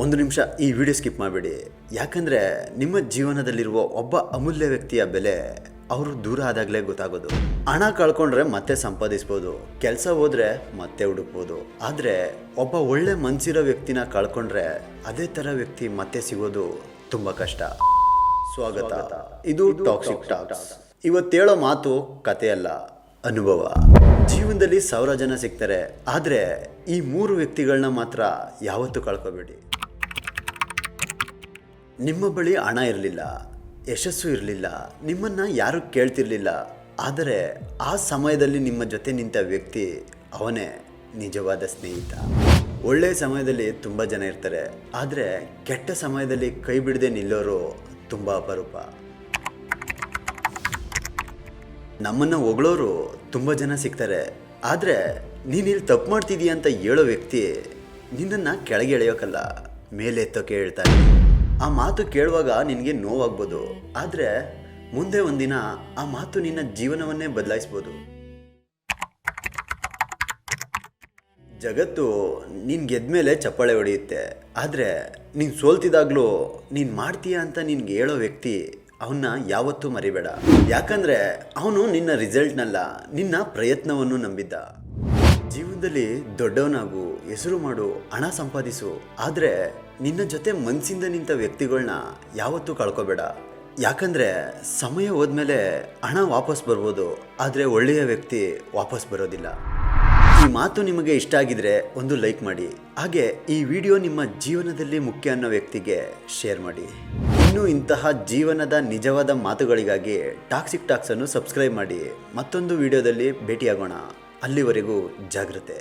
ಒಂದು ನಿಮಿಷ ಈ ವಿಡಿಯೋ ಸ್ಕಿಪ್ ಮಾಡಬೇಡಿ. ಯಾಕಂದರೆ ನಿಮ್ಮ ಜೀವನದಲ್ಲಿರುವ ಒಬ್ಬ ಅಮೂಲ್ಯ ವ್ಯಕ್ತಿಯ ಬೆಲೆ ಅವರು ದೂರ ಆದಾಗಲೇ ಗೊತ್ತಾಗೋದು. ಹಣ ಕಳ್ಕೊಂಡ್ರೆ ಮತ್ತೆ ಸಂಪಾದಿಸ್ಬೋದು, ಕೆಲಸ ಹೋದ್ರೆ ಮತ್ತೆ ಹುಡುಕ್ಬೋದು. ಆದರೆ ಒಬ್ಬ ಒಳ್ಳೆ ಮನಸ್ಸಿರೋ ವ್ಯಕ್ತಿನ ಕಳ್ಕೊಂಡ್ರೆ ಅದೇ ಥರ ವ್ಯಕ್ತಿ ಮತ್ತೆ ಸಿಗೋದು ತುಂಬ ಕಷ್ಟ. ಸ್ವಾಗತ, ಇದು ಟಾಕ್ಸಿಕ್ ಟಾಕ್ಸ್. ಇವತ್ತೇಳೋ ಮಾತು ಕಥೆಯಲ್ಲ, ಅನುಭವ. ಜೀವನದಲ್ಲಿ 1000 ಜನ ಸಿಗ್ತಾರೆ, ಆದರೆ ಈ 3 ವ್ಯಕ್ತಿಗಳನ್ನ ಮಾತ್ರ ಯಾವತ್ತೂ ಕಳ್ಕೊಬೇಡಿ. ನಿಮ್ಮ ಬಳಿ ಹಣ ಇರಲಿಲ್ಲ, ಯಶಸ್ಸು ಇರಲಿಲ್ಲ, ನಿಮ್ಮನ್ನು ಯಾರೂ ಕೇಳ್ತಿರ್ಲಿಲ್ಲ, ಆದರೆ ಆ ಸಮಯದಲ್ಲಿ ನಿಮ್ಮ ಜೊತೆ ನಿಂತ ವ್ಯಕ್ತಿ ಅವನೇ ನಿಜವಾದ ಸ್ನೇಹಿತ. ಒಳ್ಳೆಯ ಸಮಯದಲ್ಲಿ ತುಂಬ ಜನ ಇರ್ತಾರೆ, ಆದರೆ ಕೆಟ್ಟ ಸಮಯದಲ್ಲಿ ಕೈ ಬಿಡದೆ ನಿಲ್ಲೋರು ತುಂಬ ಅಪರೂಪ. ನಮ್ಮನ್ನು ಹೊಗಳೋರು ತುಂಬ ಜನ ಸಿಗ್ತಾರೆ, ಆದರೆ ನೀನಿಲ್ಲಿ ತಪ್ಪು ಮಾಡ್ತಿದೀಯ ಅಂತ ಹೇಳೋ ವ್ಯಕ್ತಿ ನಿನ್ನನ್ನು ಕೆಳಗೆ ಎಳೆಯೋಕ್ಕಲ್ಲ, ಮೇಲೆ ಎತ್ತೋಕೆ ಹೇಳ್ತಾರೆ. ಆ ಮಾತು ಕೇಳುವಾಗ ನಿನಗೆ ನೋವಾಗ್ಬೋದು, ಆದರೆ ಮುಂದೆ ಒಂದಿನ ಆ ಮಾತು ನಿನ್ನ ಜೀವನವನ್ನೇ ಬದಲಾಯಿಸ್ಬೋದು. ಜಗತ್ತು ನೀನು ಗೆದ್ಮೇಲೆ ಚಪ್ಪಾಳೆ ಹೊಡೆಯುತ್ತೆ, ಆದರೆ ನೀನು ಸೋಲ್ತಿದಾಗಲೂ ನೀನು ಮಾಡ್ತೀಯ ಅಂತ ನಿನ್ಗೆ ಹೇಳೋ ವ್ಯಕ್ತಿ ಅವನ್ನ ಯಾವತ್ತೂ ಮರಿಬೇಡ. ಯಾಕಂದರೆ ಅವನು ನಿನ್ನ ರಿಸಲ್ಟ್ನಲ್ಲ, ನಿನ್ನ ಪ್ರಯತ್ನವನ್ನು ನಂಬಿದ್ದ. ಜೀವನದಲ್ಲಿ ದೊಡ್ಡವನಾಗು, ಹೆಸರು ಮಾಡು, ಹಣ ಸಂಪಾದಿಸು, ಆದರೆ ನಿನ್ನ ಜೊತೆ ಮನಸ್ಸಿಂದ ನಿಂತ ವ್ಯಕ್ತಿಗಳನ್ನ ಯಾವತ್ತೂ ಕಳ್ಕೊಬೇಡ. ಯಾಕಂದರೆ ಸಮಯ ಹೋದ್ಮೇಲೆ ಹಣ ವಾಪಸ್ ಬರ್ಬೋದು, ಆದರೆ ಒಳ್ಳೆಯ ವ್ಯಕ್ತಿ ವಾಪಸ್ ಬರೋದಿಲ್ಲ. ಈ ಮಾತು ನಿಮಗೆ ಇಷ್ಟ ಆಗಿದ್ರೆ ಒಂದು ಲೈಕ್ ಮಾಡಿ, ಹಾಗೆ ಈ ವಿಡಿಯೋ ನಿಮ್ಮ ಜೀವನದಲ್ಲಿ ಮುಖ್ಯ ಅನ್ನೋ ವ್ಯಕ್ತಿಗೆ ಶೇರ್ ಮಾಡಿ. ಇನ್ನು ಇಂತಹ ಜೀವನದ ನಿಜವಾದ ಮಾತುಗಳಿಗಾಗಿ ಟಾಕ್ಸಿಕ್ ಟಾಕ್ಸನ್ನು ಸಬ್ಸ್ಕ್ರೈಬ್ ಮಾಡಿ. ಮತ್ತೊಂದು ವಿಡಿಯೋದಲ್ಲಿ ಭೇಟಿಯಾಗೋಣ. ಅಲ್ಲಿವರೆಗೂ ಜಾಗ್ರತೆ.